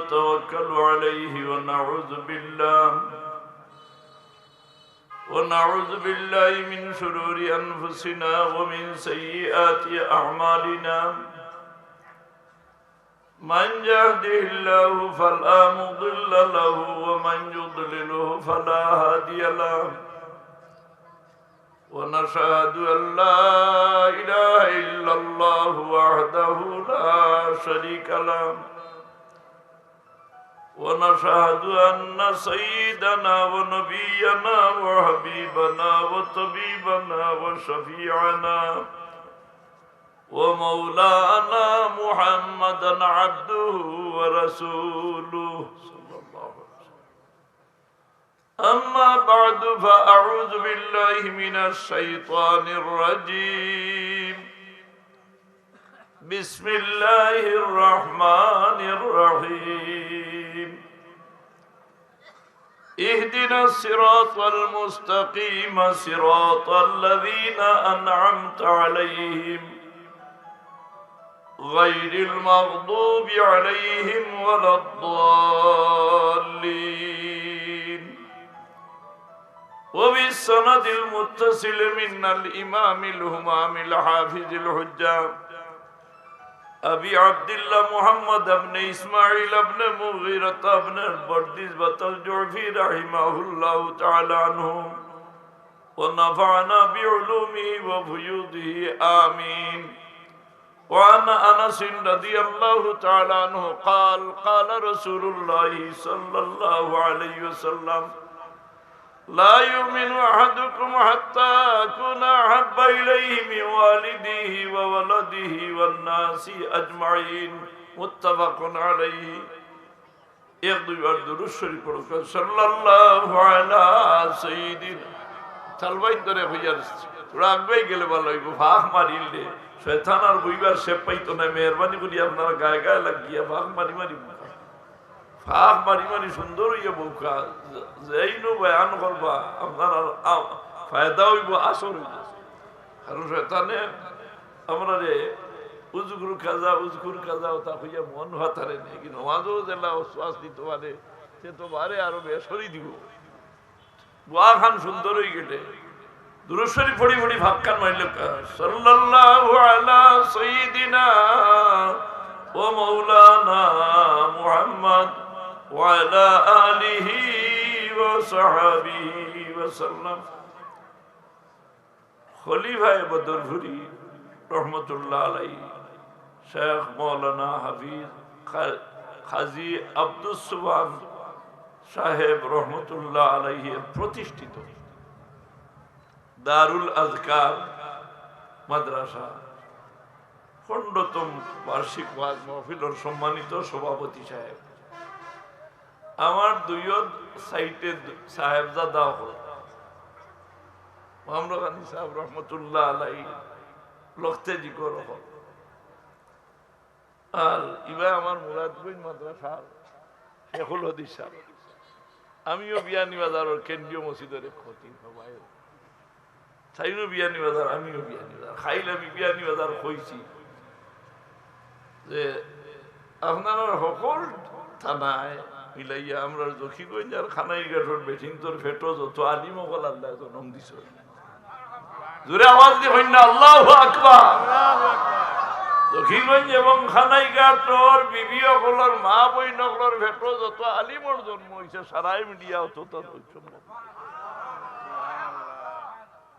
ونتوكل عليه ونعوذ بالله من شرور أنفسنا ومن سيئات أعمالنا من يهده الله فلا مضل له ومن يضلله فلا هادي له ونشهد أن لا إله إلا الله وحده لا شريك له ونشهد أن سيدنا ونبينا وحبيبنا وطبيبنا وشفيعنا ومولانا محمدا عبده ورسوله صلى الله عليه وسلم. أما بعد فأعوذ بالله من الشيطان الرجيم. بسم الله الرحمن الرحيم. اهدنا الصراط المستقيم صراط الذين أنعمت عليهم غير المغضوب عليهم ولا الضالين. وبالسند المتصل من الإمام الهمام الحافظ الحجة أبي عبد الله محمد بن إسماعيل بن مغيرة بن البرديس الجعفي رحمه الله تعالى عنه ونفعنا بعلومه وفيوضه آمين. وعن أنس رضي الله تعالى عنه قال قال رسول الله صلى الله عليه وسلم لا يؤمن أحدكم حتى أكون أحب إليه من والده وولده والناس أجمعين متفق عليه. একবার দুরূদ শরীফ পড়ো সাল্লাল্লাহু আলা সাইয়্যিদিনা তালবাই ধরে হইয়ার রাগবাই গেলে ভালো হইব ভাগ মারিলে শয়তান আর বইবার সে পাইতো না। মেহেরবানি করি আপনারা গায়ে গায়ে লাগিয়া ভাগ মারি মারি ফাঁক মারি মারি সুন্দর হইয়া বউকা যেইনো বয়ান করবা আপনার ফায়দা হইব আসর হইব। কারণ শয়তানে আমরা রে উজগুর কাজা তা হইয়া মন হাতারে নেই কিন্তু নমাজও জেলা শ্বাস দিতে পারে সে তো বারে আরো বেসরই দিব বুয়া খান সুন্দর হয়ে গেলে দুরূদ শরীফ পড়ি পড়ি ভাগ খান মারিল সাল্লাল্লাহু আলা সাইয়্যিদিনা ওয়া মাওলানা মুহাম্মদ وعلى آله وصحبه وسلم. খলিফা বদরপুরি রহমতুল্লাহ আলাইহি শেখ মৌলানা হাফিজ কাজী আব্দুস সুবহান সাহেব রহমতুল্লাহ আলাইহি প্রতিষ্ঠিত দারুল আজকার মাদ্রাসা খণ্ডতম বার্ষিক ওয়াজ মাহফিলের সম্মানিত সভাপতি সাহেব, আমার দুইও সাইটে সাহেবজাদা হল মোহাম্মদ গানি সাহেব রহমতুল্লাহ আলাই লখতেজি কর আর ইবা আমার মুরাদগঞ্জ মাদ্রাসার শেখুল হদিস সাহেব। আমিও বিয়ানীবাজারের কেন্দ্রীয় মসজিদের খতিব সবাই তাইও বিয়ানীবাজার আমিও বিয়ানীবাজার খাইলে আমি বিয়ানীবাজার কইছি যে আপনারা সকল থানায় মিলাইয়া আমরা জখিগঞ্জ আর খানাইঘাটর বেঠিন্তর ফেটো যত আলিম ওগল আল্লাহ জন্ম দিছ জোরে আওয়াজ দিয়ে হইন না আল্লাহু আকবার। জখিগঞ্জ এবং খানাইঘাটর বিবি ওগলর মা বইন ওগলর ফেটো যত আলিমর জন্ম হইছে সারাই মিডিয়া অত সম্ভব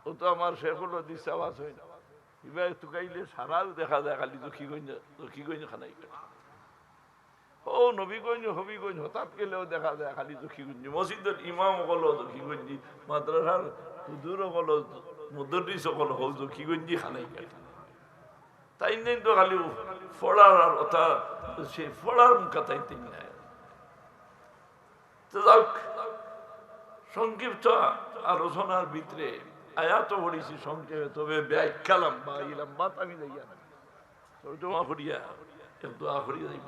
ও তো আমার শেখুল হদিস আওয়াজ হয় না এবার তুকাইলে সারাও দেখা যায় খালি জখিগঞ্জ খানাইঘাট ও নবীগঞ্জ হবিগঞ্জ হঠাৎ গেলেও দেখা যায় খালি জখিগঞ্জ মসজিদের ইমাম সকল জখিগঞ্জি মাদ্রাসার হুজুর সকল মুদরিস সকল হল জখিগঞ্জি খানাইঘাট তাই নেই তো খালি ফড়ার আর কথা সে ফড়ার কথাইতে নাই। তো যাক সংক্ষিপ্ত আলোচনার ভিতরে আয়াত পড়েছি সংক্ষেপে তবে ব্যাখ্যালাম বা ইলাম বাত আমি যাইয়া না দোয়া করিয়া দোয়া করিয়া যাইব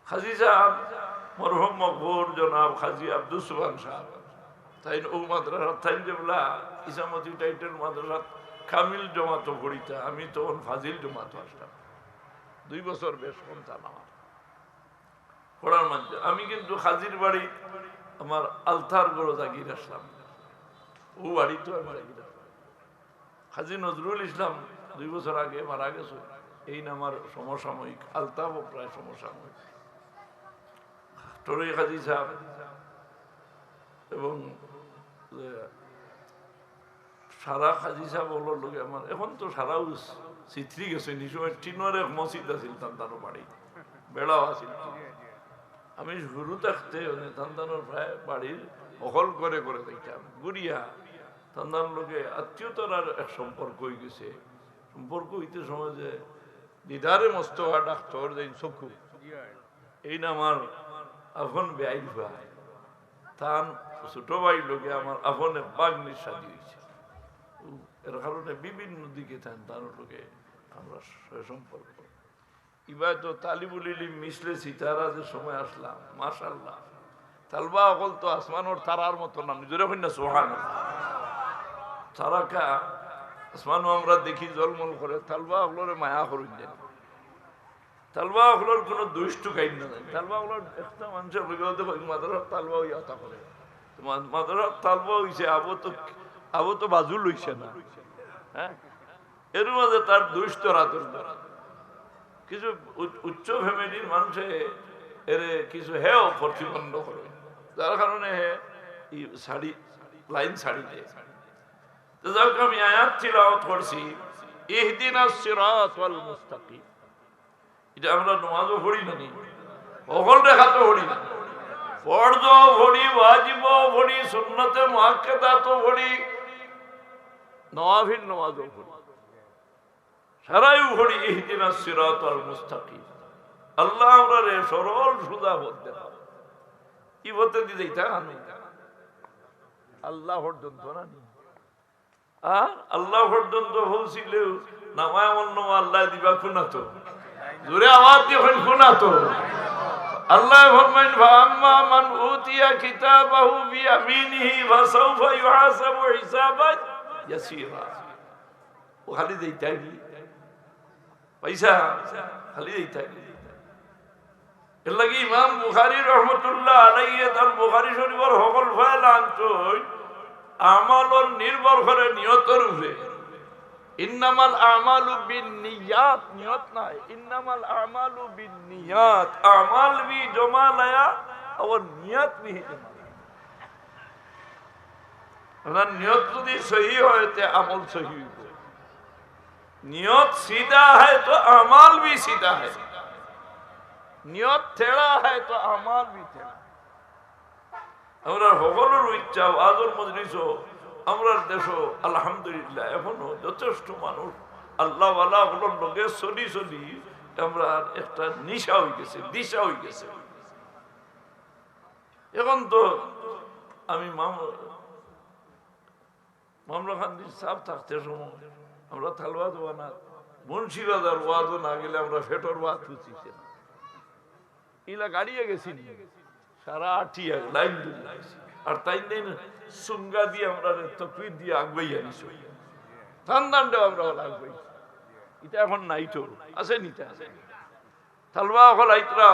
খাজি সাহেব মরহুম মকবুর জনাব খাজি আব্দুস সুবহান সাহেব তাই ও মাদ্রাসা তাই যে বলা ইসামতি টাইটেল মাদ্রাসা কামিল জমাত পড়িতা আমি তখন ফাজিল জমাত আসতাম 2 বছর বেশ কম আমার পড়ার মাঝে আমি কিন্তু হাজির বাড়ি আমার আলতার গড়ো জাগির আসলাম, ও বাড়ি তো আমি জাগির আসলাম। হাজি নজরুল ইসলাম 2 বছর আগে মারা গেছে, এই না আমার সমসাময়িক, আলতাও প্রায় সমসাময়িক। টরি হাজি সাহেব এবং সারা হাজি সাহেব ওগুলোর লোকে আমার এখন তো সারাও চিত্রি গেছে, নিশ্চয় টিনের এক মসজিদ আছিল তান্তানো বাড়ি, বেড়াও আছিল। আমি শুরু থাকতে তান্তানোর প্রায় বাড়ির অকল করে করে দেখতাম গুড়িয়া তান্তান লোকে আত্মীয়তার এক সম্পর্ক হয়ে গেছে। সম্পর্ক হইতে সময় যে দিদারে মস্ত ডাক্তার যে চক্ষু, এই না আমার আপন ব্যয় ভাই, তান ছোট ভাই লোকে আমার আপন বাগ্নির সাজি হয়েছে। এর কারণে বিভিন্ন দিকে তার লোকে আমরা সম্পর্ক। এবার তো তালিবুল ইলম মিশলে সিতারা যে সময় আসলাম, মাশাআল্লাহ তালবা অকল তো আসমানোর তারার মতো না, নিজের না সুবহানাল্লাহ। তারাকা আসমানও আমরা দেখি জলমল করে, তালবা অগলোরে মায়া করুন জানি। তালবা অগলোর কোনো দুষ্টু কাইন না যায়। তালবা অগলোর একটা মানুষের লোকেও দেখো মাদার তালবা ইয়াতা করে, মাদার তালবা হইছে আবো তো বাজু লইছে না। হ্যাঁ, এর মাঝে তার দুষ্ট রাতের কিছু উচ্চ ফ্যামিলির মানুষে এর কিছু হেও প্রতিবন্ধ করে, যার কারণে শাড়ি লাইন ছাড়ি দেয়। তো যাক আমি আয়াত তিলাওয়াত করছি, ইহদিনাস সিরাতাল মুস্তাকিম। এটা আমরা নামাজও পড়ি না, সকল রেখা তো পড়ি না, ফরজ পড়ি, ওয়াজিব পড়ি, সুন্নতে মুআক্কাদাত পড়ি, নওয়াফিল নামাজও পড়ি, সারাই পড়ি ইহদিনাস সিরাতাল মুস্তাকিম। আল্লাহ আমরা রে সরল সুজা পথ দেখাও। কি পথে দি যাইতা আমি আল্লাহ পর্যন্ত না, আল্লাহ পর্যন্ত পৌঁছিলেও নামায় অন্য আল্লাহ দিবা খুনা তো জোরে আওয়াজ দিয়ে খুনা তো। আল্লাহ ফরমাইন ফাআম্মা মান উতিয়া কিতাবাহু বিয়ামিনিহি ফাসাউফা ইউহাসাবু হিসাবান ইয়াসীরা। ও খালি দেইতাই পয়সা খালি দেইতাই। এর লাগি ইমাম বুখারী রাহমাতুল্লাহ আলাইহি তার বুখারী শরীফের সকল ফাইল আনছই আমালর নির্ভর করে নিয়তের উপরে। ইন্নামাল আমালু বিন্নিয়াত, নিয়ত নাই, ইন্নামাল আমালু বিন্নিয়াত। আমাল भी জমা লায়া और নিয়ত भी জমা। अगर नियत যদি सही হয় তো আমল सही হবে। नियत सीधा है तो अमाल भी सीधा है, नियत टेढ़ा है तो अमाल भी टेढ़ा। আমরা সকলের ইচ্ছা আজর মজলিসও আমরা দেশও আলহামদুলিল্লাহ এখনো যথেষ্ট মানুষ আল্লাহ ওয়ালা ওগুলোর লোকে চলি চলি আমরা একটা নিশা হয়ে গেছে, দিশা হয়ে গেছে। এখন তো আমি মামলা খান্দির সাপ থাকতে সময় আমরা থালবা দেওয়া না, মুন্সিবাজার ওয়াজও না গেলে আমরা ফেটর ওয়াজ খুঁজছি না। ইলা গাড়িয়ে গেছি সারা আটিয়া লাইন আর তাই নেই সুঙ্গা দিয়ে আমরা তকবীর দিয়ে আগবাই আনিস ঠান্ডান্ডে আমরা আগবাই। এটা এখন নাই তো আছে নিতে আছে থালবা অকল আইতরা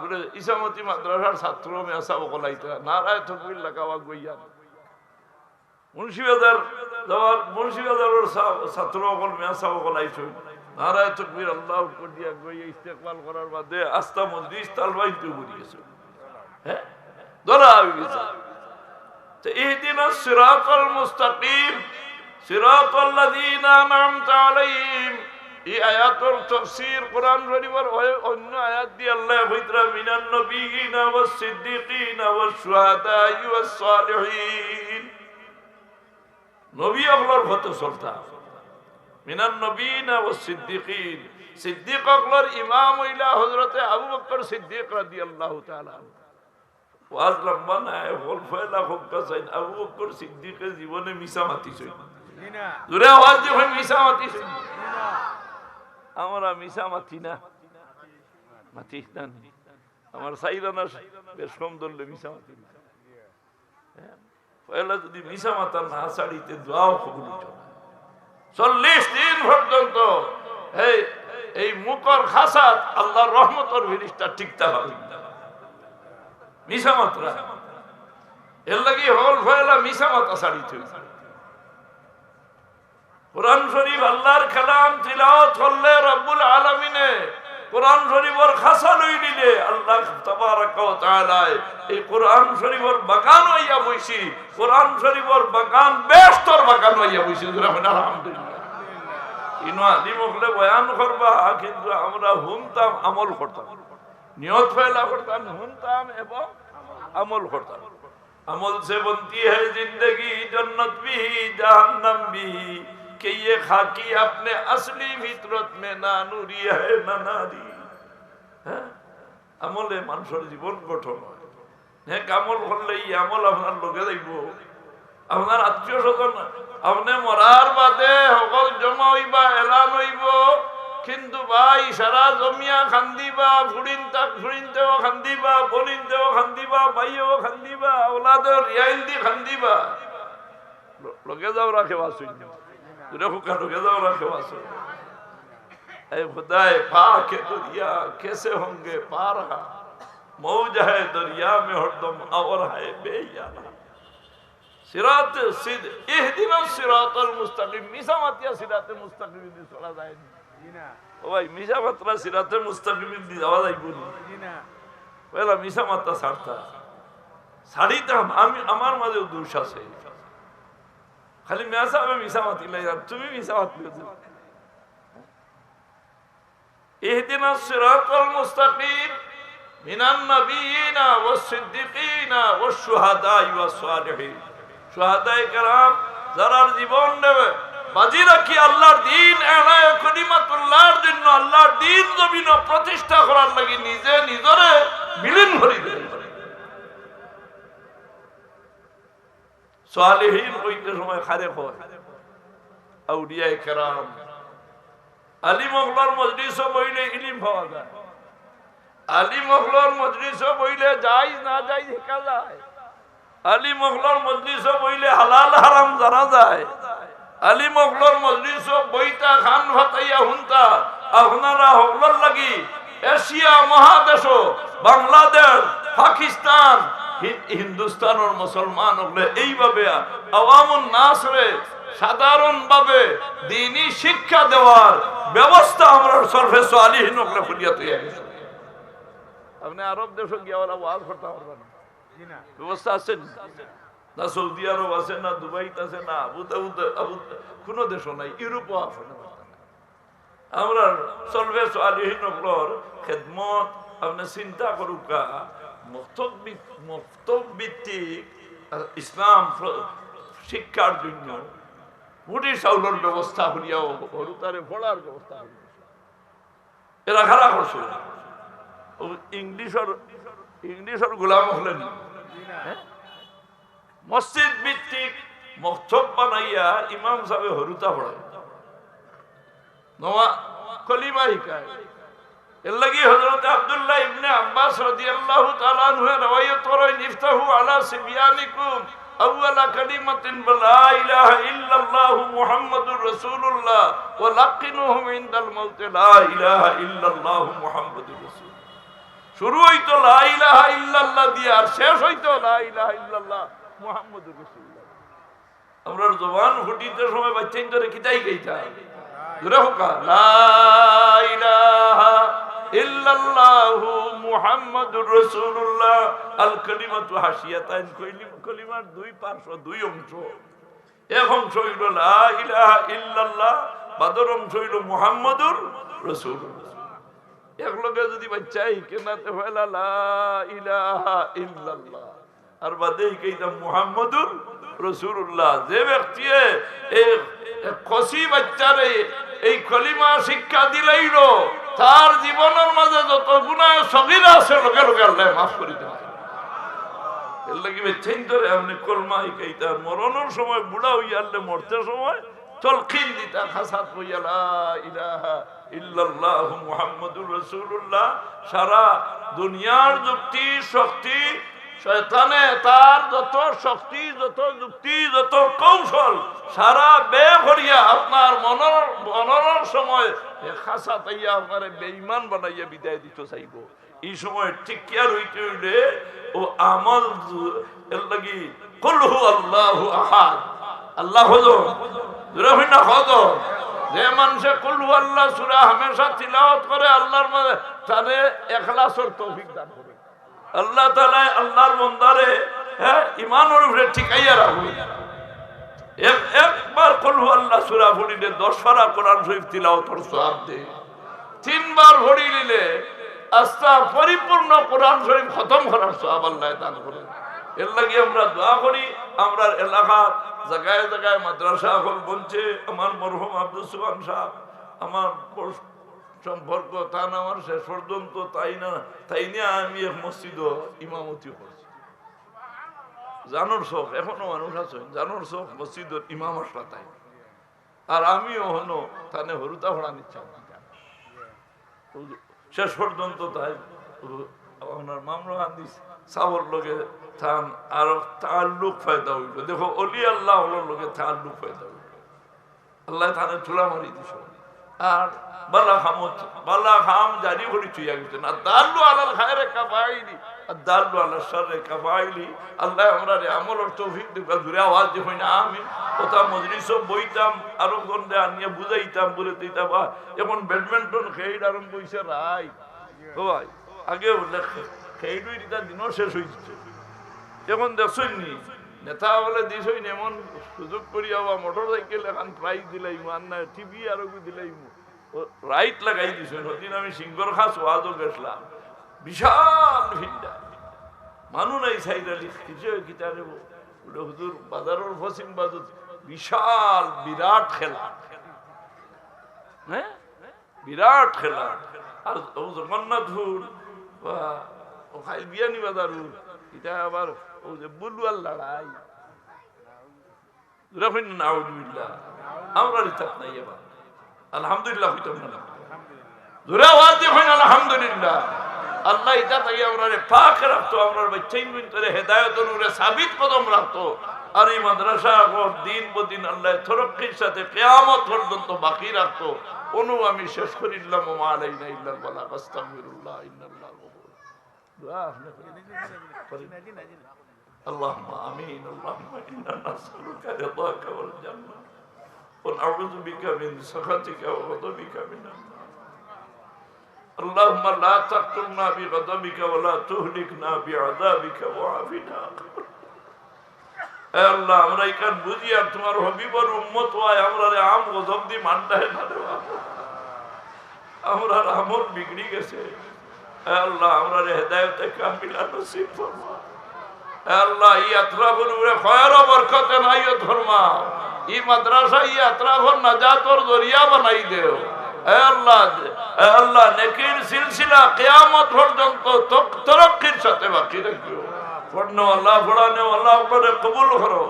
বলে ইসামতি মাদ্রাসার ছাত্র মেসা অকল আইতরা নারায় তকবীর লাগাও আগবাইয়া। মুন্সিবাজার যাওয়ার মুন্সিবাজারের ছাত্র অকল মেসা অকল আইছো নারায় তকবীর আল্লাহ উপর দিয়ে আগবাইয়া ইস্তেকবাল করার বাদে আস্তা মজলিস তালবাইতে ঘুরে গেছে। হ্যাঁ ধরা হয়ে গেছে। তো ইহদিনাস সিরাতাল মুস্তাকিম সিরাতাল্লাযীনা আন'আমতা আলাইহিম। এই আয়াতের তাফসীর কোরআন শরীফের অন্য আয়াত দিয়ে আল্লাহ কইতরা মিনান নবিয়িনা ওয়াস সিদ্দিকিনা ওয়াস শুহাদাই ওয়াস সালিহিন। নবী আকবর হতে চলতা মিনান নবিয়িনা ওয়াস সিদ্দিকিন। সিদ্দিক আকবর ইমাম হইলা হযরতে আবু বকর সিদ্দিক রাদিয়াল্লাহু তাআলা। ওয়াজ লম্বা নাই হল ফয়লা হক্কা চাই আবু বকর সিদ্দিকের জীবনে মিছা মাতিছে না, জোরে আওয়াজ দিয়ে মিছা মাতিছে না। আমরা মিছা মাতি না, মাতিস না আমার সাইরানা বেশ কম ধরলে মিছা মাতি না। পয়লা যদি মিছা মাতা না ছাড়িতে দোয়াও কবুল হতো। 40 দিন পর্যন্ত এই মুকর খাসাত আল্লাহর রহমতের ফেরেশতা টিকতে হবে। মিশা মাত্রা এর লাগি হল ফয়লা মিশা মাতা ছাড়ি থই কোরআন শরীফ আল্লাহর কালাম তিলাওয়াত করলে রব্বুল আলামিনে কোরআন শরীফের খাসা লই দিলে আল্লাহ তাবারক ওয়া তাআলা এই কোরআন শরীফের বাগান হইয়া বইছি কোরআন শরীফের বাগান বেশতর বাগান হইয়া বইছি আলহামদুলিল্লাহ ইনো আলিম হলে বয়ান করবা কিন্তু আমরা হুনতাম আমল করতাম নিয়ত ফয়লা করতাম হুনতাম এবং আমল করতাম আমল से बनती है जिंदगी जन्नत भी जहन्नम भी कि ये खाकी अपने असली फितरत में ना नूरी है ना नारी আমলে মানুষের জীবন গঠন হয় হ্যাঁ আমল করলে এই আমল আপনার লোকে দেখব আপনার আত্মীয় স্বজন আপনি মরার বাদে সকল জমা হইবা এলান হইব কিন্তু ভাই সারা জমিয়া খান্দিবা ফুড়িনতেও খান্দিবা বলিনতেও খান্দিবা ভাইও খান্দিবা ওলাদের রিয়াইল দি খান্দিবা লোকে যাও রাখে বাসুই लोगे जाओ रखे वासो ऐ खुदाए पाक दरिया कैसे होंगे पारा मौज है दरिया में हरदम और है बेयारा सिरात सिद इहदिना सिरातल मुस्तकीम मिसा मातिया सिराते मुस्तकीम दी चला যায় না ও ভাই মিশা মাত্রা সিরাতে মুস্তাকিম দি যাওয়া যাইব না পয়লা মিশা মাত্রা ছাড়তা ছাড়িতাম আমি আমার মাঝে দোষ আছে খালি মেসা আমি মিশা মাতি লাই তুমি মিশা মাতি ইহদিনাস সিরাতাল মুস্তাকিম মিনান নাবিয়িনা ওয়াস সিদ্দিকিনা ওয়াস শুহাদাই ওয়াস সালিহিন শুহাদায়ে কেরাম যারা জীবন দেবে বাজি রাখি আল্লাহর দ্বীন এলায়ে কালিমাতুল্লাহর জন্য আল্লাহর দ্বীন জমিনে প্রতিষ্ঠা করার লাগি নিজে নিজরে বিলীন করে দিলেন সালেহীন হইতে সময় খারে হয় আউলিয়ায়ে কেরাম আলিম ওগলার মজলিসে বইলে ইলম পাওয়া যায় আলিম ওগলার মজলিসে বইলে জায়েজ না জায়েজ শিখা যায় আলিম ওগলার মজলিসে বইলে হালাল হারাম জানা যায় আলিম ওগলার মজলিসে বইতা খান ফাতাইয়া হুনতা আপনারা ওগলার লাগি এশিয়া মহাদেশ বাংলাদেশ পাকিস্তান হিন্দুস্তানের মুসলমান হলে এইভাবে আওয়ামুন নাসরে সাধারণ ভাবে দ্বীনি শিক্ষা দেওয়ার ব্যবস্থা আমরা সরফে সালিহিন হলে ফুলিয়া তৈরি হয়েছে আপনি আরব দেশে গিয়ে ওরা ওয়াজ করতে পারবেন না ব্যবস্থা আছে না সৌদি আরব আছে না দুবাইতে আছে না আবু কোন দেশও নাই ইউরোপও আছে না আমরা সরফে সালিহিন হলর খেদমত আপনি চিন্তা করুকা মক্তবভিত্তিক ইসলাম শিক্ষার জন্য মুড়ি চাউলের ব্যবস্থা করিয়াও হরুতারে পড়ার ব্যবস্থা করিয়া এরা খারা করছে ইংলিশের গোলাম হলেন মসজিদ ভিত্তিক মক্তব বানাইয়া ইমাম সাহেব হরুতা পড়ায় নওয়া কলিমা শিখায় এর লাগি হযরত আব্দুল্লাহ ইবনে আব্বাস রাদিয়াল্লাহু তাআলা আনহু রওয়ায়াত করেন ইফতাহু আলা সিবিয়ানিকুম আউয়ালা কালিমাতিন লা ইলাহা ইল্লাল্লাহু মুহাম্মাদুর রাসূলুল্লাহ ওয়া লাকিনুহুম ইনদাল মাউত লা ইলাহা ইল্লাল্লাহু মুহাম্মাদুর রাসূল শুরু হইতো লা ইলাহা ইল্লাল্লাহ দিয়া আর শেষ হইতো লা ইলাহা ইল্লাল্লাহ মুহাম্মাদুর রাসূলুল্লাহ আমরা জবান ফুটিতে সময় বাচ্চাইন ধরে কিতাই গাইতা জোরে হোকা লা ইলাহা ইল্লাল্লাহু মুহাম্মাদুর রাসূলুল্লাহ আল কালিমাতু হাসিয়াতান কলিমার দুই পার্শ্ব দুই অংশ এক অংশ হইল লা ইলাহা ইল্লাল্লাহ বাদর অংশ হইল মুহাম্মাদুর রাসূলুল্লাহ এক লগে যদি বাচ্চাই কেনাতে হইলা লা ইলাহা ইল্লাল্লাহ আর বাদে কইতা মুহাম্মাদুর রাসূলুল্লাহ যে ব্যক্তি এই কসি বাচ্চারে এই কলিমা শিক্ষা দিলাইল তার জীবনের মাঝে যত গুনাহ সগীরা আছে লোকে লোকে আল্লাহ মাফ করে দেয় এর লাগি বেচেন ধরে আপনি কলমা শিখাইতা মরণের সময় বুড়া হইয়া আল্লাহ মরতে সময় তলকিন দিতা খাসাত হইয়া লা ইলাহা ইল্লাল্লাহু মুহাম্মাদুর রাসূলুল্লাহ সারা দুনিয়ার যুক্তি শক্তি শয়তানে তার যত শক্তি যত যুক্তি যত কৌশল সারা ব্যয় করিয়া আপনার মনের সময় খাসা তাইয়া আপনার বেঈমান বানাইয়া বিদায় দিতে চাইব এই সময় ঠিক কি আর হইতে হইলে ও আমল এর লাগি কুল হু আল্লাহু আহাদ, আল্লাহ হলো জোরে হই না হলো। যে মানুষে কুল হু আল্লাহ সূরা হামেশা তিলাওয়াত করে আল্লাহর মানে তারে ইখলাসের তৌফিক দান করে আল্লাহ তাআলা। আল্লাহর বান্দারে ঈমানের উপরে ঠিকাইয়া রাখবে। একবার কুল হু আল্লাহ সূরা পড়িলে 10 পারা কোরআন শরীফ তিলাওয়াতের সওয়াব দেয়। 3 বার পড়িলে আস্থা পরিপূর্ণ কোরআন শরীফ খতম করার সওয়াব আল্লাহ দান করেন। এর লাগি আমরা দোয়া করি। আমরা এলাকার জায়গায় জায়গায় মাদ্রাসা হল বলছে। আমার মরহুম আব্দুল সুবহান সাহেব আমার সম্পর্ক তা না আমার শেষ পর্যন্ত তাই নিয়ে আমি এক মসজিদ ইমামতি করছি। জানোর শখ এখনো মানুষ আছে, জানোর শখ মসজিদের ইমামের সাথে। আর আমিও হলো তানে হরুতা ভরা নিচ্ছাম শেষ পর্যন্ত। তাই আপনার মামলা হাদিস সাবর লোকে থান আর তাল্লুক ফায়দা হইল। দেখো অলি আল্লাহ হলোর লোকে তাল্লুক ফায়দা হইল। আল্লাহ থানে চুলা মারি দিছ। আর বালা খাম জারি করে চুইয়া গেছেন। আর দাল্লু আলাল খায়রে কাফাইলি আর দাল্লু আলাল শাররে কাফাইলি। আল্লাহ আমরা আমলের তৌফিক দিবা। জুড়ে আওয়াজ দেখই না আমি কথা মজলিসও বইতাম আরো গন্ডে আনিয়ে বুঝাইতাম বলে দিতাম। এখন ব্যাডমিন্টন খেয়ে আরম্ভ হয়েছে রাই ভাই আগে উল্লেখ খেয়ে দিতা দিনও শেষ হয়েছে। এখন দেখছই নি নেতা বলে দিছই এমন সুযোগ করিয়া বা মোটর সাইকেল এখন প্রাইজ দিলাই মান না টিভি আরো দিলাই রাইট লাগাই দিছ। সেদিন আমি সিঙ্গর খাস ওয়াজও গেছিলাম। বিশাল ভিড়া মানুষ নাই সাইডা লিখছে গীতা নেব হুজুর বাজারের ফসিং বাজুত বিশাল বিরাট খেলা। হ্যাঁ বিরাট খেলা। আর জগন্নাথ হুর বা খাই বিয়ানি বাজার এটা আবার ও যে বুলুয়ার লড়াই আমরা রিতাপ নাই এবার আলহামদুলিল্লাহ হইতাম না জোরে আওয়াজ দিয়ে হইন আলহামদুলিল্লাহ। আল্লাহ এটা তাই আমরা পাক রাখতো। আমরা বাচ্চাই ভিতরে হেদায়েতের উপরে সাবিত কদম রাখতো। আর এই মাদ্রাসা দিন বদিন আল্লাহ তরক্কির সাথে কিয়ামত পর্যন্ত বাকি রাখতো। অনু আমি শেষ করিলাম ওয়া আলাইনা ইল্লাল বালাগ আস্তাগফিরুল্লাহ ইন্নাল্লাহ গফুর। দোয়া আপনি করেন اللهم آمين. اللهم إنا نسألك رضاك والجنة ونعوذ بك من سخطك وغضبك من النار. اللهم لا تقتلنا بغضبك ولا تهلكنا بعذابك وعافنا. اے اللہ हमरा ইকান বুঝিয়া তোমার হাবিবের উম্মত হয় আমরা আম গজব দি মানতাই না রে বাবা। আমরা আমল বিগড়ি গেছে। এ আল্লাহ আমরা হেদায়েত কামিলা নসিব ফরমা। আল্লাহ এই আত্রাফের উপরে খয়র ও বরকত নাইয়ত ফরমাও। এই মাদ্রাসা এই আত্রাফের নাজাতর জরিয়া বানাই দেও। এ আল্লাহ নেকির সিলসিলা কিয়ামত পর্যন্ত তরক্কির সাথে বাকি রাখিও। পড়নো আল্লাহ পড়ানো আল্লাহ করে কবুল করো।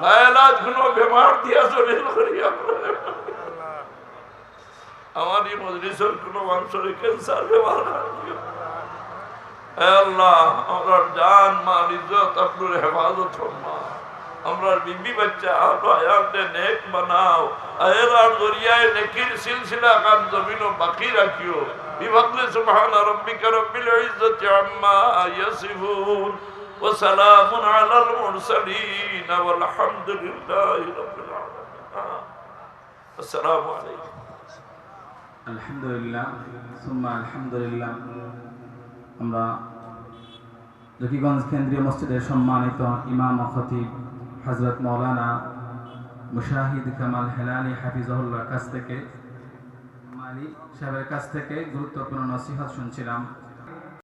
না ইলাজ কোনো বেমার দিয়া জলিল করিয়া আমার এই মজলিসের কোনো মানুষের ক্যান্সার বেমার করিও। আল্লাহ আমরা জান মাল ইজ্জত আপনার হেফাজত ফরমা। আমরা বিবি বাচ্চা আলো আয়াতে নেক বানাও। আয়ের জরিয়ায় নেকির সিলসিলা কান জমিনও বাকি রাখিও। বিফadli সুবহান রাব্বিকা রাব্বিল ইজ্জতি আম্মা ইয়াসিফুন ওয়া সালামুন আলাল মুরসালিন ওয়াল হামদুলিল্লাহি রাব্বিল আলামিন। আসসালামু আলাইকুম। আলহামদুলিল্লাহ সুম্মা আলহামদুলিল্লাহ। আমরা জকিগঞ্জ কেন্দ্রীয় মসজিদের সম্মানিত ইমাম ও খতিব হযরত মাওলানা মুশাহিদ কামাল হেলালি হাফিজাহুল্লাহর কাছ থেকে মালি সাহেবের কাছ থেকে গুরুত্বপূর্ণ নসিহত শুনছিলাম।